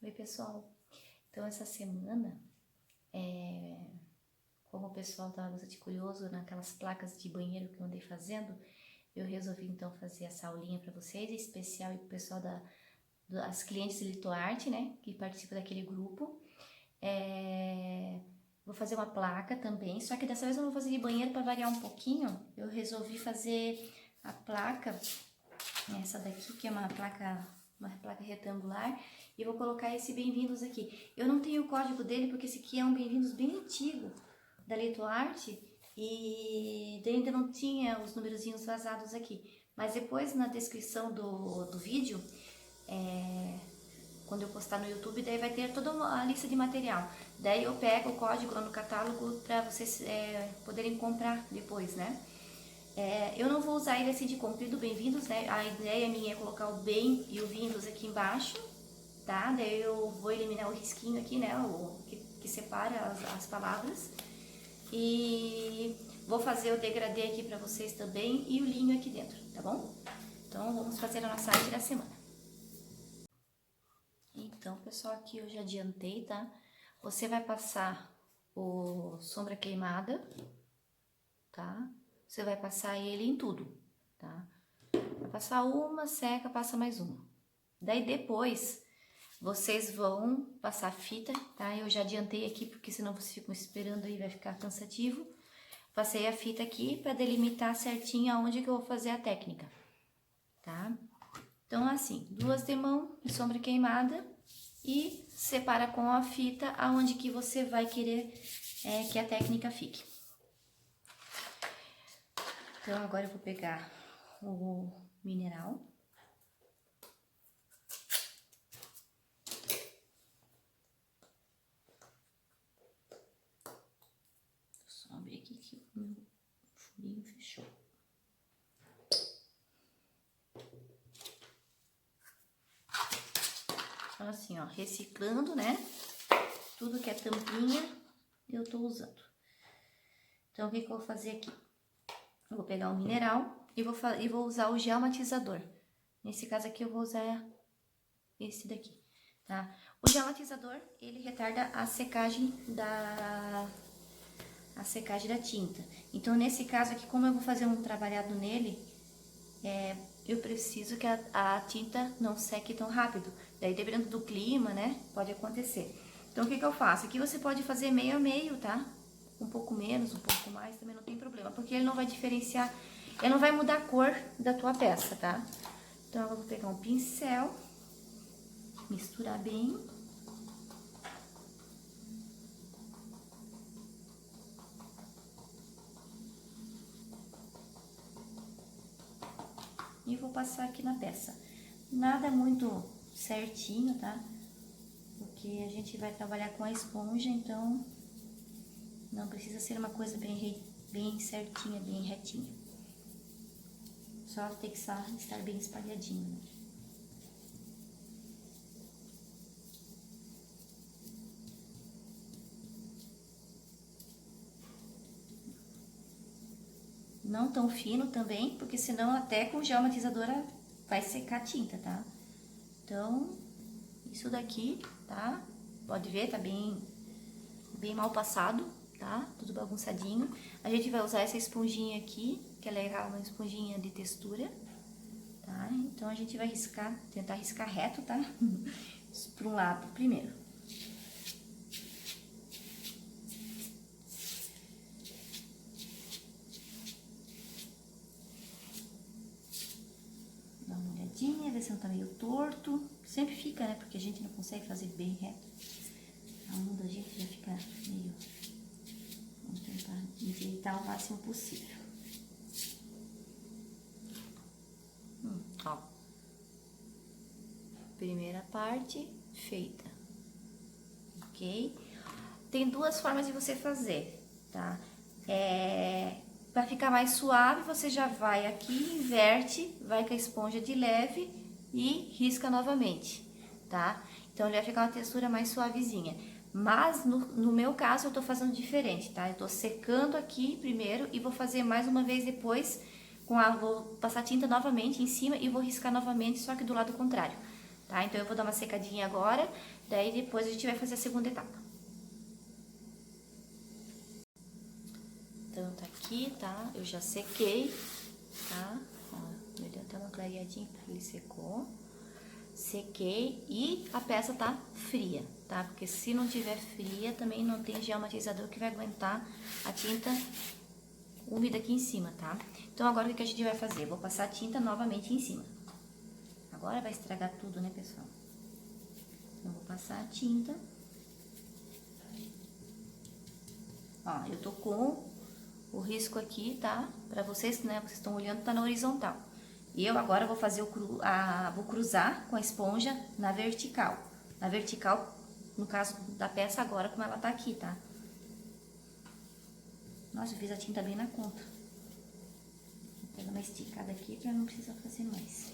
Oi, pessoal. Então, essa semana, como o pessoal estava bastante curioso naquelas placas de banheiro que eu andei fazendo, eu resolvi então fazer essa aulinha para vocês, em especial e para o pessoal das clientes de Litoarte, né, que participa daquele grupo. Vou fazer uma placa também, só que dessa vez eu não vou fazer de banheiro para variar um pouquinho. Eu resolvi fazer a placa, essa daqui, que é uma placa retangular, e vou colocar esse bem-vindos aqui. Eu não tenho o código dele porque esse aqui é um bem-vindos bem antigo da Litoarte e ainda não tinha os numerozinhos vazados aqui. Mas depois na descrição do vídeo, quando eu postar no YouTube, daí vai ter toda a lista de material. Daí eu pego o código lá no catálogo para vocês poderem comprar depois, né? Eu não vou usar ele assim de comprido, bem-vindos, né? A ideia minha é colocar o bem e o vindos aqui embaixo, tá? Daí eu vou eliminar o risquinho aqui, né? O que separa as palavras. E vou fazer o degradê aqui pra vocês também e o linho aqui dentro, tá bom? Então vamos fazer a nossa arte da semana. Então, pessoal, aqui eu já adiantei, tá? Você vai passar o sombra queimada, tá? Você vai passar ele em tudo, tá? Vai passar uma, seca, passa mais uma. Daí depois, vocês vão passar fita, tá? Eu já adiantei aqui, porque senão vocês ficam esperando aí, vai ficar cansativo. Passei a fita aqui para delimitar certinho aonde que eu vou fazer a técnica, tá? Então, assim, duas de mão e sombra queimada e separa com a fita aonde que você vai querer que a técnica fique. Então, agora eu vou pegar o mineral. Só abrir aqui que o meu furinho fechou. Então, assim, ó, reciclando, né? Tudo que é tampinha, eu tô usando. Então, o que que eu vou fazer aqui? Eu vou pegar o mineral e vou usar o gel matizador. Nesse caso aqui, eu vou usar esse daqui, tá? O gel matizador, ele retarda a secagem da tinta. Então, nesse caso aqui, como eu vou fazer um trabalhado nele, eu preciso que a tinta não seque tão rápido. Daí, dependendo do clima, né, pode acontecer. Então, o que que eu faço? Aqui você pode fazer meio a meio, tá? Um pouco menos, um pouco mais, também não tem problema, porque ele não vai diferenciar, ele não vai mudar a cor da tua peça, tá? Então, eu vou pegar um pincel, misturar bem. E vou passar aqui na peça. Nada muito certinho, tá? Porque a gente vai trabalhar com a esponja, então não precisa ser uma coisa bem certinha, bem retinha. Só tem que estar bem espalhadinho, né? Não tão fino também, porque senão até com gel matizadora vai secar a tinta, tá? Então, isso daqui, tá? Pode ver, tá bem mal passado, tá? Tudo bagunçadinho. A gente vai usar essa esponjinha aqui, que ela é uma esponjinha de textura, tá? Então, a gente vai tentar riscar reto, tá? Para um lado primeiro. Dá uma olhadinha, ver se não tá meio torto. Sempre fica, né? Porque a gente não consegue fazer bem reto. A mão da gente já fica meio... Vamos tentar endireitar o máximo possível. Ó. Primeira parte feita. Ok? Tem duas formas de você fazer, tá? Para ficar mais suave, você já vai aqui, inverte, vai com a esponja de leve e risca novamente, tá? Então, ele vai ficar uma textura mais suavezinha. Mas, no meu caso, eu tô fazendo diferente, tá? Eu tô secando aqui primeiro e vou fazer mais uma vez depois, vou passar tinta novamente em cima e vou riscar novamente, só que do lado contrário, tá? Então, eu vou dar uma secadinha agora, daí depois a gente vai fazer a segunda etapa. Então, tá aqui, tá? Eu já sequei, tá? Ó, me deu até uma clareadinha porque ele secou. Sequei e a peça tá fria, tá? Porque se não tiver fria, também não tem gel matizador que vai aguentar a tinta úmida aqui em cima, tá? Então, agora o que a gente vai fazer? Vou passar a tinta novamente em cima. Agora vai estragar tudo, né, pessoal? Então, vou passar a tinta. Ó, eu tô com o risco aqui, tá? Pra vocês, né, vocês estão olhando, tá na horizontal. E eu agora vou fazer vou cruzar com a esponja na vertical. Na vertical, no caso da peça agora, como ela tá aqui, tá? Nossa, eu fiz a tinta bem na conta. Vou pegar uma esticada aqui pra não precisar fazer mais.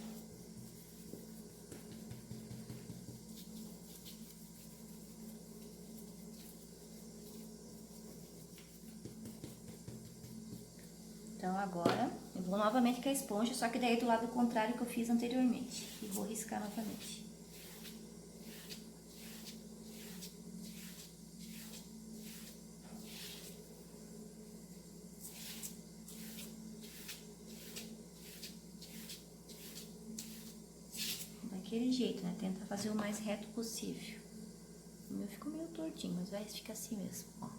Então, agora, eu vou novamente com a esponja, só que daí do lado contrário que eu fiz anteriormente. E vou riscar novamente. Daquele jeito, né? Tentar fazer o mais reto possível. O meu ficou meio tortinho, mas vai ficar assim mesmo, ó.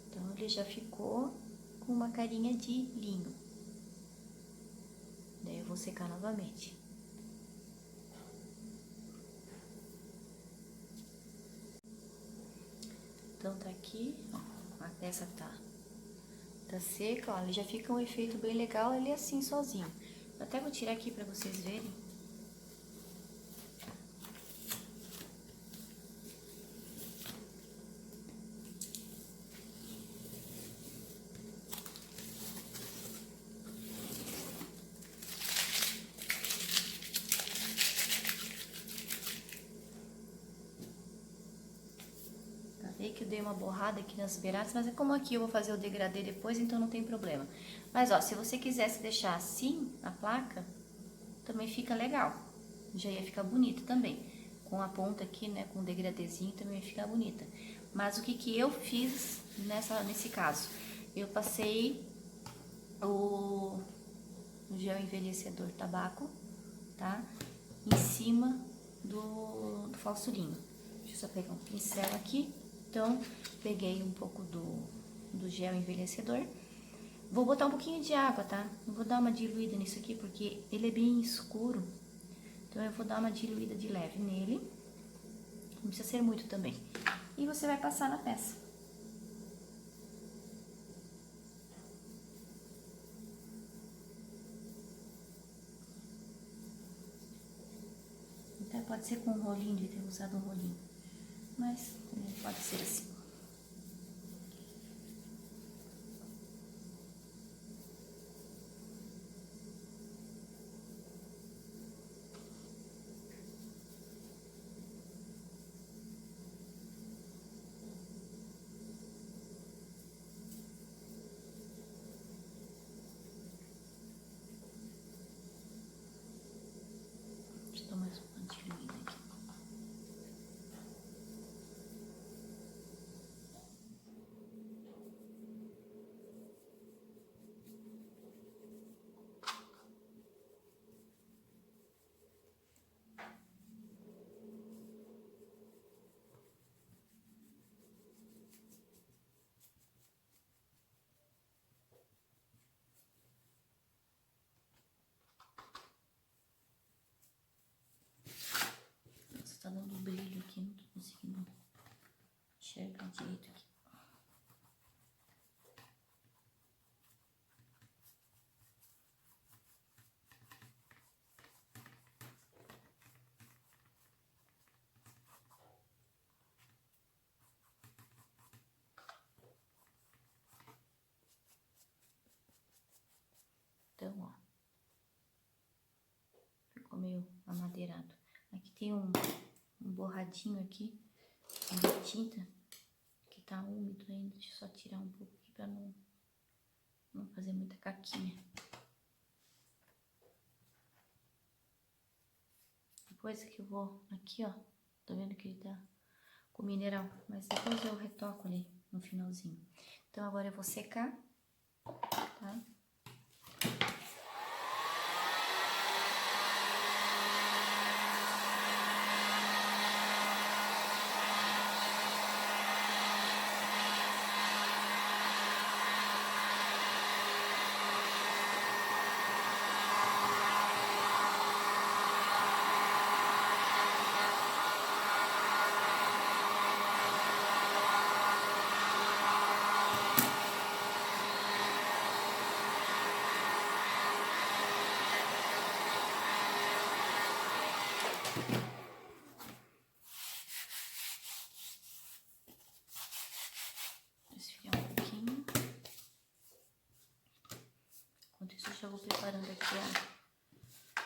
Então, ele já ficou com uma carinha de linho. Daí eu vou secar novamente. Então, tá aqui, ó, a peça tá seca, ó, ele já fica um efeito bem legal, ele é assim, sozinho. Eu até vou tirar aqui pra vocês verem. Que eu dei uma borrada aqui nas beiradas, mas é como aqui eu vou fazer o degradê depois, então não tem problema. Mas, ó, se você quisesse deixar assim a placa, também fica legal. Já ia ficar bonita também. Com a ponta aqui, né, com o degradêzinho também ia ficar bonita. Mas o que que eu fiz nesse caso? Eu passei o gel envelhecedor tabaco, tá? Em cima do falso linho. Deixa eu só pegar um pincel aqui. Então, peguei um pouco do gel envelhecedor. Vou botar um pouquinho de água, tá? Eu vou dar uma diluída nisso aqui, porque ele é bem escuro. Então, eu vou dar uma diluída de leve nele. Não precisa ser muito também. E você vai passar na peça. Então, pode ser com um rolinho, de ter usado um rolinho. Mas, pode ser assim. Deixa eu dar mais uma diluída aqui. Tá dando brilho aqui, não tô conseguindo enxergar direito aqui. Então, ó, ficou meio amadeirado. Aqui tem um borradinho aqui de tinta que tá úmido ainda. Deixa eu só tirar um pouco aqui pra não fazer muita caquinha. Depois que eu vou aqui, ó, tô vendo que ele tá com mineral, mas depois eu retoco ali no finalzinho. Então agora eu vou secar, tá? Esfriar um pouquinho. Enquanto isso, eu já vou preparando aqui, ó.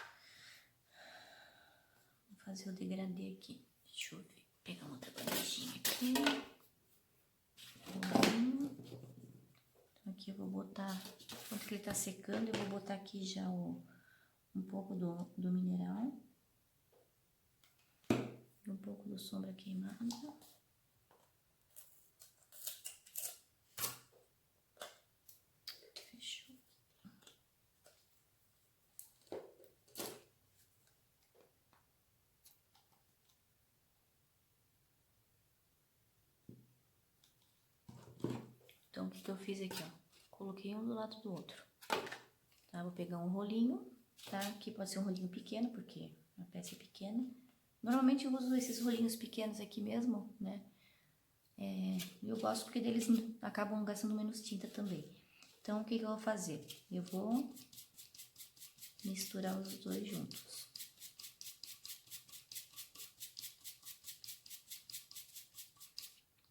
Vou fazer o degradê aqui. Deixa eu ver. Pegar uma outra bandejinha aqui. Então aqui eu vou botar, enquanto que ele tá secando, eu vou botar aqui já um pouco do mineral. E um pouco do sombra queimada. Fechou. Então, o que eu fiz aqui, ó? Coloquei um do lado do outro, tá? Vou pegar um rolinho, tá? Aqui pode ser um rolinho pequeno, porque a peça é pequena. Normalmente eu uso esses rolinhos pequenos aqui mesmo, né? Eu gosto porque eles acabam gastando menos tinta também. Então, o que eu vou fazer? Eu vou misturar os dois juntos.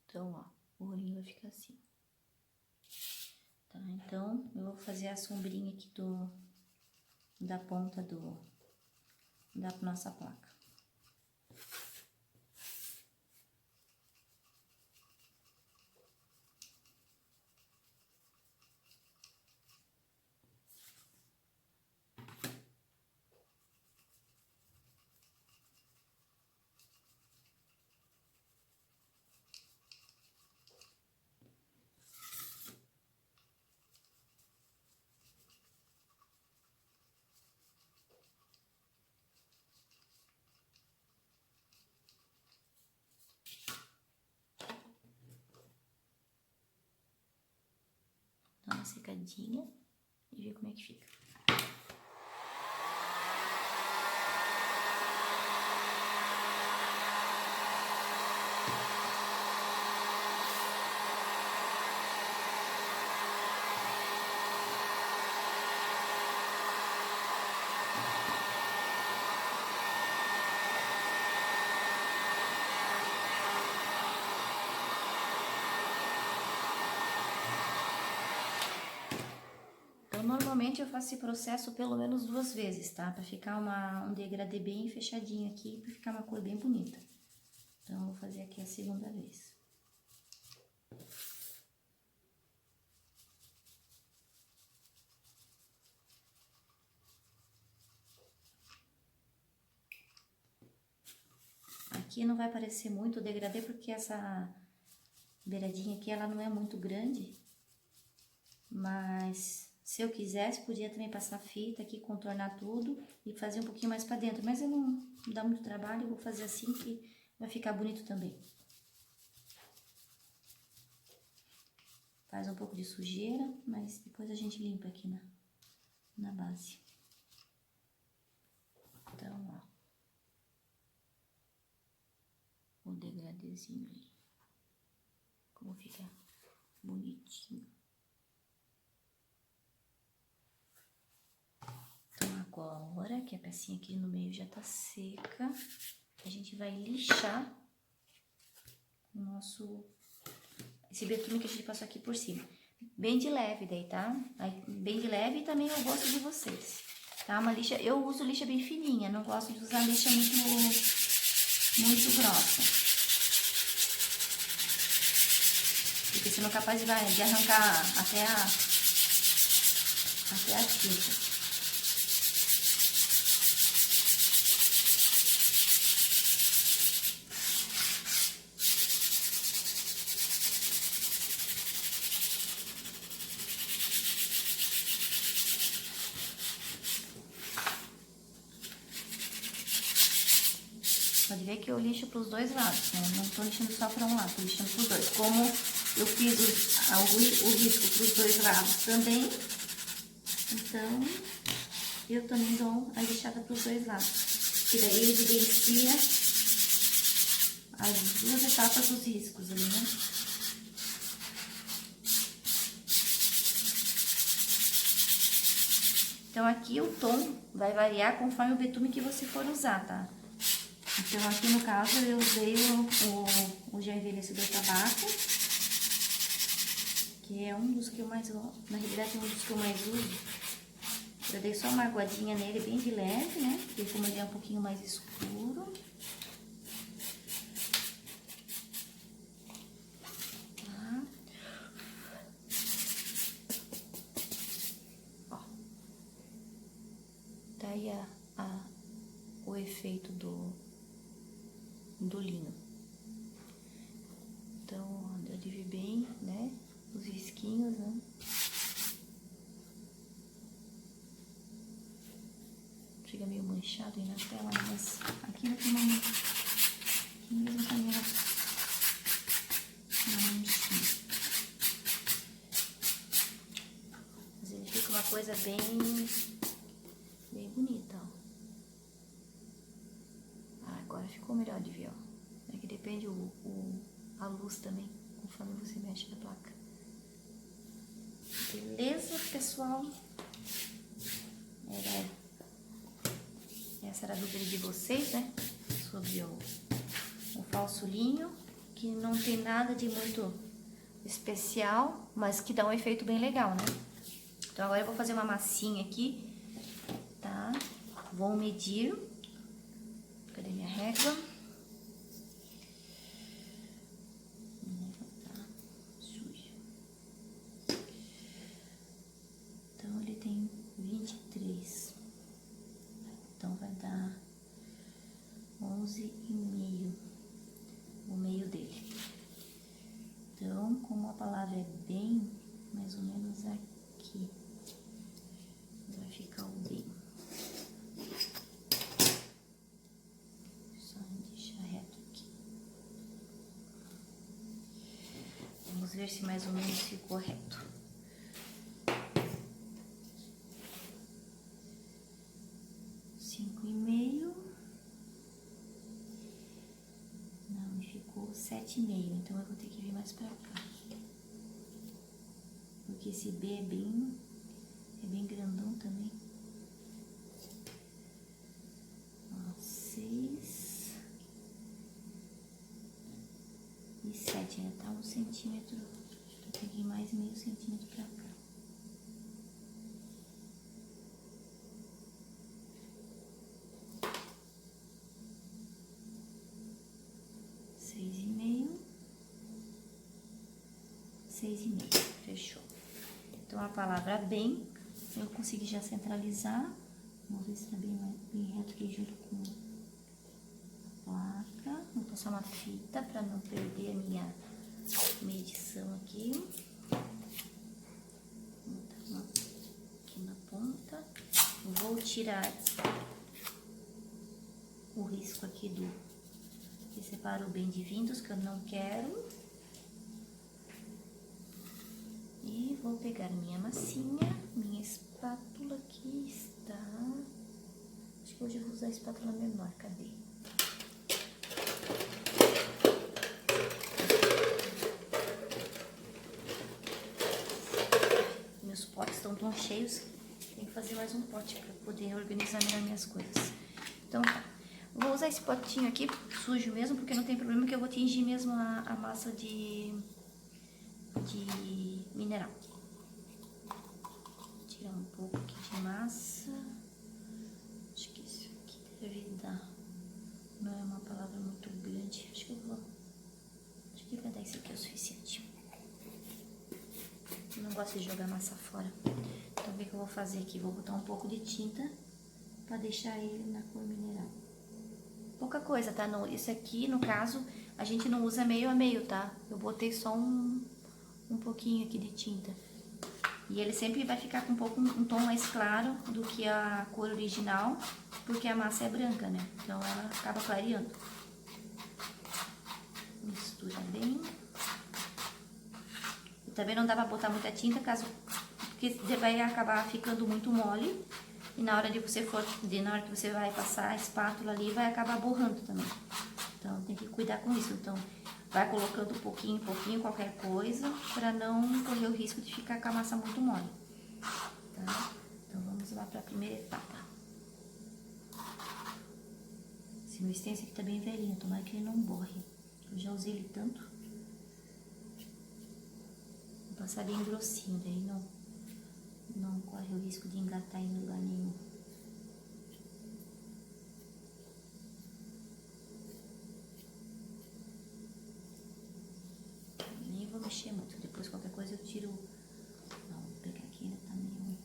Então, ó, o rolinho vai ficar assim. Tá? Então, eu vou fazer a sombrinha aqui da ponta da nossa placa. Dá uma secadinha e ver como é que fica. Normalmente eu faço esse processo pelo menos 2 vezes, tá? Pra ficar um degradê bem fechadinho aqui, pra ficar uma cor bem bonita. Então, eu vou fazer aqui a segunda vez. Aqui não vai aparecer muito o degradê, porque essa beiradinha aqui, ela não é muito grande. Mas... se eu quisesse, podia também passar fita aqui, contornar tudo e fazer um pouquinho mais pra dentro. Mas eu não dá muito trabalho, eu vou fazer assim que vai ficar bonito também. Faz um pouco de sujeira, mas depois a gente limpa aqui na base. Então, ó. O degradêzinho ali. Como fica bonitinho. Agora que a pecinha aqui no meio já tá seca, a gente vai lixar esse betume que a gente passou aqui por cima. Bem de leve daí, tá? Bem de leve e também o gosto de vocês, tá? Uma lixa, eu uso lixa bem fininha, não gosto de usar lixa muito grossa. Porque senão é capaz de arrancar até a tinta. Pode ver que eu lixo para os dois lados, né? Não tô lixando só para um lado, tô lixando para os dois. Como eu fiz o risco para os dois lados também, então eu também dou a lixada para os dois lados. Que daí evidencia as duas etapas dos riscos ali, né? Então, aqui o tom vai variar conforme o betume que você for usar, tá? Então, aqui no caso, eu usei o gel envelhecedor tabaco, que é um dos que eu mais uso, na realidade é um dos que eu mais uso. Eu dei só uma aguadinha nele, bem de leve, né? Porque como ele é um pouquinho mais escuro. Tá? Ó. Tá aí o efeito do linho. Então, eu divi bem, né? Os risquinhos, né? Fica meio manchado aí na tela, mas aqui não tem uma... Aqui mesmo tá meio... Mas ele fica uma coisa bem bonita, ó. Agora ficou melhor de ver, ó. É que depende a luz também, conforme você mexe na placa. Beleza, pessoal? Essa era a dúvida de vocês, né? Sobre o falso linho, que não tem nada de muito especial, mas que dá um efeito bem legal, né? Então, agora eu vou fazer uma massinha aqui, tá? Vou medir. Cadê minha régua? Tá suja. Então, ele tem 23. Então, vai dar 11,5 o meio dele. Então, como a palavra é bem, mais ou menos aqui, vai ficar o bem. Só deixar reto aqui. Vamos ver se mais ou menos ficou reto. Não, ficou 7,5, então eu vou ter que vir mais pra cá. Porque esse B é bem grandão também. Ó, 6 e 7, ainda tá 1 centímetro. Eu peguei mais meio centímetro pra cá. Fechou. Então, a palavra bem, eu consegui já centralizar. Vamos ver se tá bem reto aqui junto com a placa. Vou passar uma fita para não perder a minha medição aqui. Vou botar uma aqui na ponta. Vou tirar o risco aqui que separa o bem de vindos, que eu não quero. E vou pegar minha massinha, minha espátula aqui está. Acho que hoje eu vou usar a espátula menor, cadê? Meus potes estão tão cheios, tem que fazer mais um pote para poder organizar melhor minhas coisas. Então tá, vou usar esse potinho aqui, sujo mesmo, porque não tem problema que eu vou tingir mesmo a massa de mineral. Vou tirar um pouco aqui de massa. Acho que isso aqui deve dar. Não é uma palavra muito grande. Acho que vai dar isso aqui o suficiente. Eu não gosto de jogar massa fora. Então, o que eu vou fazer aqui? Vou botar um pouco de tinta para deixar ele na cor mineral. Pouca coisa, tá? Isso aqui, no caso, a gente não usa meio a meio, tá? Eu botei só um pouquinho aqui de tinta. E ele sempre vai ficar com um tom mais claro do que a cor original. porque a massa é branca, né? Então ela acaba clareando. Mistura bem. E também não dá pra botar muita tinta, porque vai acabar ficando muito mole. E na hora que você vai passar a espátula ali, vai acabar borrando também. Então tem que cuidar com isso. Então vai colocando pouquinho em pouquinho qualquer coisa, pra não correr o risco de ficar com a massa muito mole. Tá? Então vamos lá pra primeira etapa. Esse meu stencil aqui tá bem velhinho, tomara que ele não borre. Eu já usei ele tanto. Vou passar bem grossinho, daí não corre o risco de engatar em lugar nenhum. Nem vou mexer muito, depois qualquer coisa eu tiro. Não, vou pegar aqui, ainda tá meio.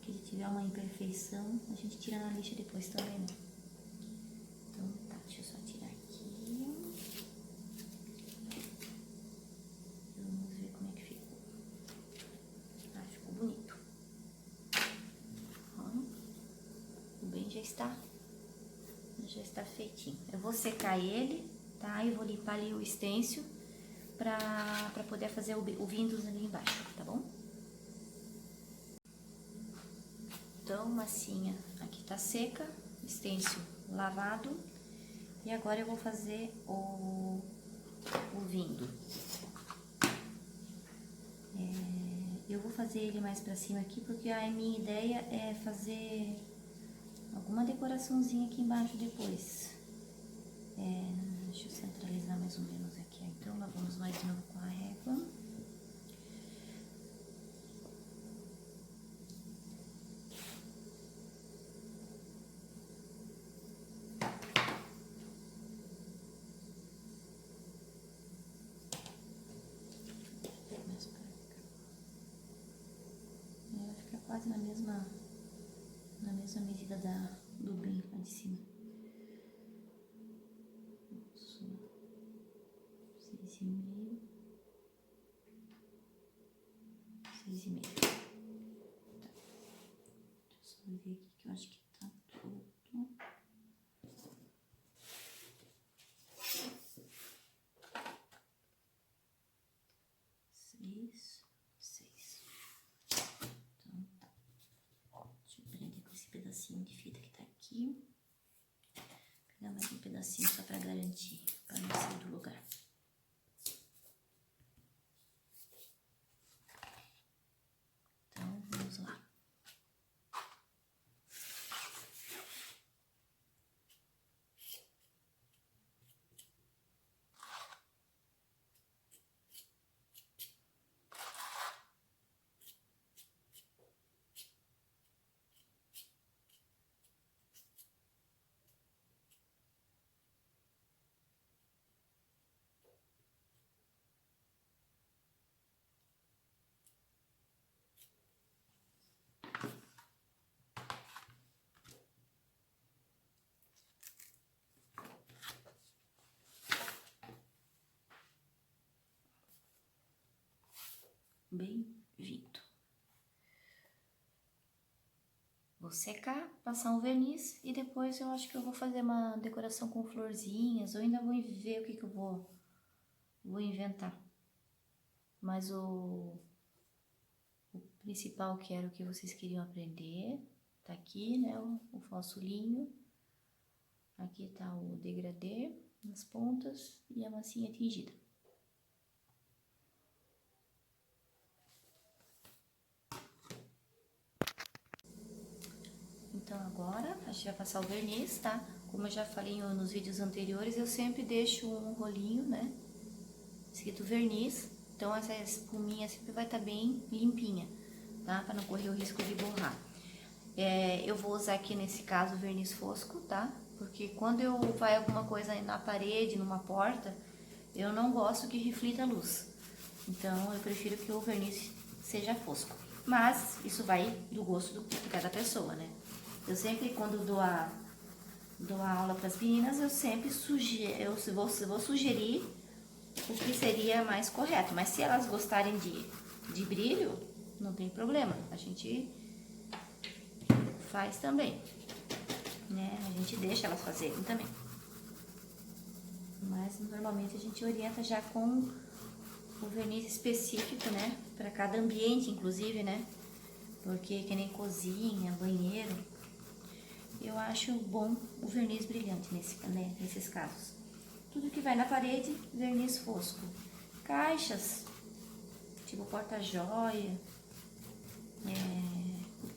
Se tiver uma imperfeição, a gente tira na lixa depois também, né? Então tá, deixa eu só tirar aqui. Vamos ver como é que ficou. Ah, ficou bonito. Ó, o bem já está feitinho. Eu vou secar ele, tá? E vou limpar ali o stencil pra poder fazer o Windows ali embaixo, tá bom? Então, massinha aqui tá seca, stencil lavado. E agora eu vou fazer o vindo. Eu vou fazer ele mais pra cima aqui, porque a minha ideia é fazer alguma decoraçãozinha aqui embaixo depois. Deixa eu centralizar mais ou menos aqui. Então, nós vamos mais de novo com a régua. Quase na mesma medida do bem lá de cima. 6,5. 6,5. Tá. Deixa eu só ver aqui que eu acho que tá tudo. 6. Pedacinho de fita que tá aqui. Vou pegar mais um pedacinho só pra garantir, pra não sair do lugar. Então, vamos lá. Bem-vindo. Vou secar, passar um verniz e depois eu acho que eu vou fazer uma decoração com florzinhas, ou ainda vou ver o que eu vou inventar. Mas o principal que era o que vocês queriam aprender, tá aqui, né, o falso linho. Aqui tá o degradê nas pontas e a massinha tingida. Então agora a gente vai passar o verniz, tá? Como eu já falei nos vídeos anteriores, eu sempre deixo um rolinho, né, escrito verniz. Então essa espuminha sempre vai estar bem limpinha, tá? Para não correr o risco de borrar. Eu vou usar aqui nesse caso verniz fosco, tá? Porque quando eu vai alguma coisa na parede, numa porta, eu não gosto que reflita a luz. Então eu prefiro que o verniz seja fosco. Mas isso vai do gosto de cada pessoa, né? Eu sempre, quando dou a aula para as meninas, eu sempre vou sugerir o que seria mais correto. Mas se elas gostarem de brilho, não tem problema. A gente faz também, né? A gente deixa elas fazerem também. Mas normalmente a gente orienta já com o verniz específico, né? Para cada ambiente, inclusive, né? Porque que nem cozinha, banheiro, eu acho bom o verniz brilhante nesses casos. Tudo que vai na parede, verniz fosco. Caixas, tipo porta-joia,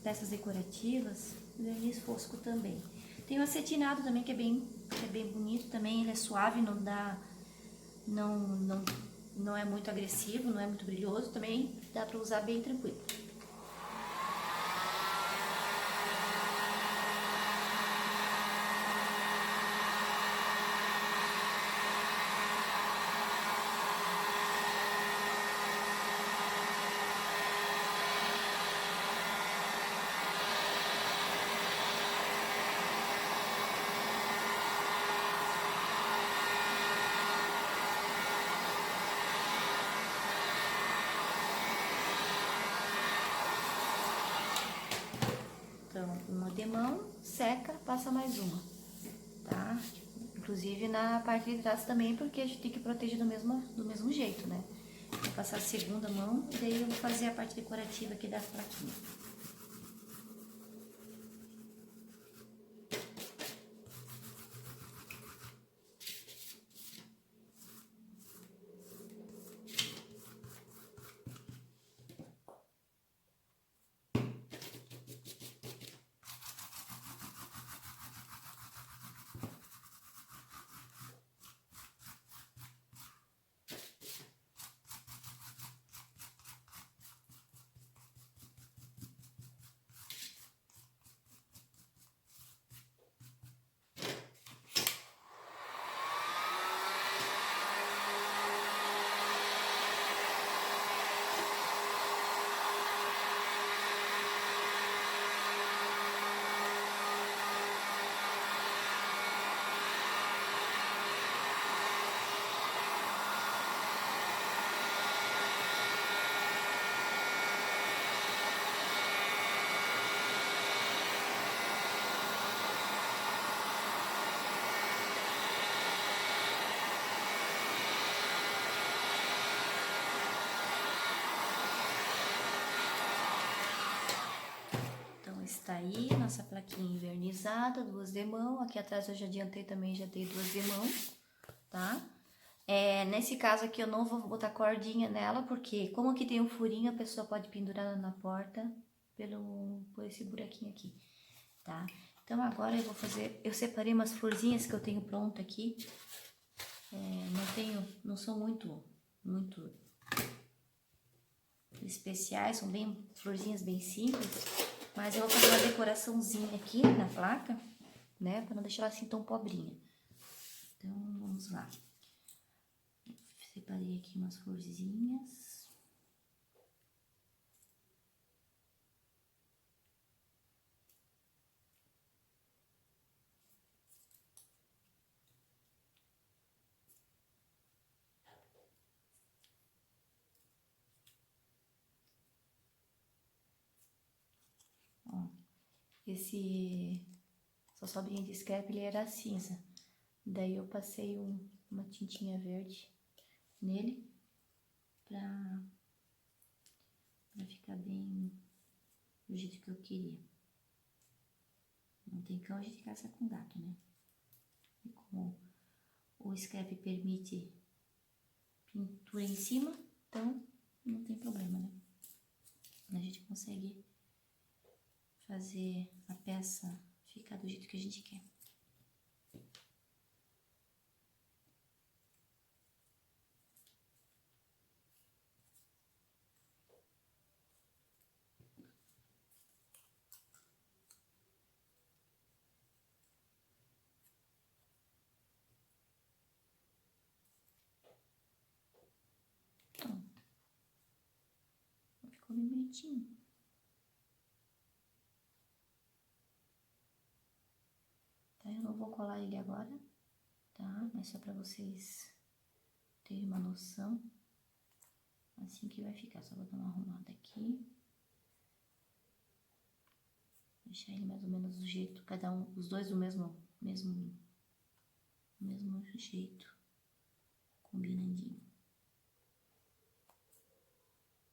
peças decorativas, verniz fosco também. Tem o acetinado também, que é bem bonito também, ele é suave, não é muito agressivo, não é muito brilhoso, também dá para usar bem tranquilo. Então, uma de mão, seca, passa mais uma, tá? Inclusive na parte de trás também, porque a gente tem que proteger do mesmo jeito, né? Vou passar a segunda mão e daí eu vou fazer a parte decorativa aqui da plaquinha. Está aí nossa plaquinha envernizada, 2 de mão. Aqui atrás eu já adiantei também, já dei 2 de mão, tá? Nesse caso aqui eu não vou botar cordinha nela, porque como aqui tem um furinho, a pessoa pode pendurar ela na porta por esse buraquinho aqui, tá? Então agora eu vou fazer, eu separei umas florzinhas que eu tenho pronta aqui. Não são muito especiais, são bem florzinhas bem simples. Mas eu vou fazer uma decoraçãozinha aqui na placa, né? Pra não deixar ela assim tão pobrinha. Então, vamos lá. Separei aqui umas florzinhas. Ó, essa sobrinha de scrap, ele era cinza. Daí eu passei uma tintinha verde nele pra ficar bem do jeito que eu queria. Não tem cão, a gente caça com gato, né? E como o scrap permite pintura em cima, então não tem problema, né? A gente consegue fazer a peça ficar do jeito que a gente quer. Pronto. Ficou bem bonitinho. Tá, eu não vou colar ele agora, tá? Mas só pra vocês terem uma noção. Assim que vai ficar. Só vou dar uma arrumada aqui. Deixar ele mais ou menos do jeito, cada um, os dois do mesmo jeito, combinandinho.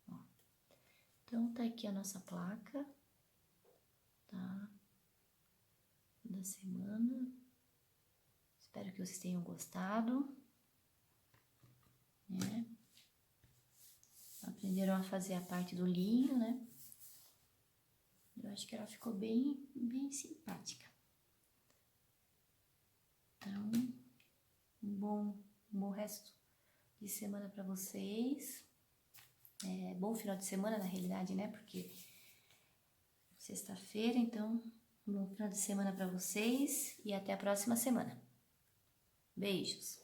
Ó. Então, tá aqui a nossa placa, tá? Da semana. Espero que vocês tenham gostado, né? Aprenderam a fazer a parte do linho, né? Eu acho que ela ficou bem simpática. Então, um bom resto de semana para vocês. Bom final de semana, na realidade, né? Porque sexta-feira, então, um bom final de semana para vocês e até a próxima semana. Beijos!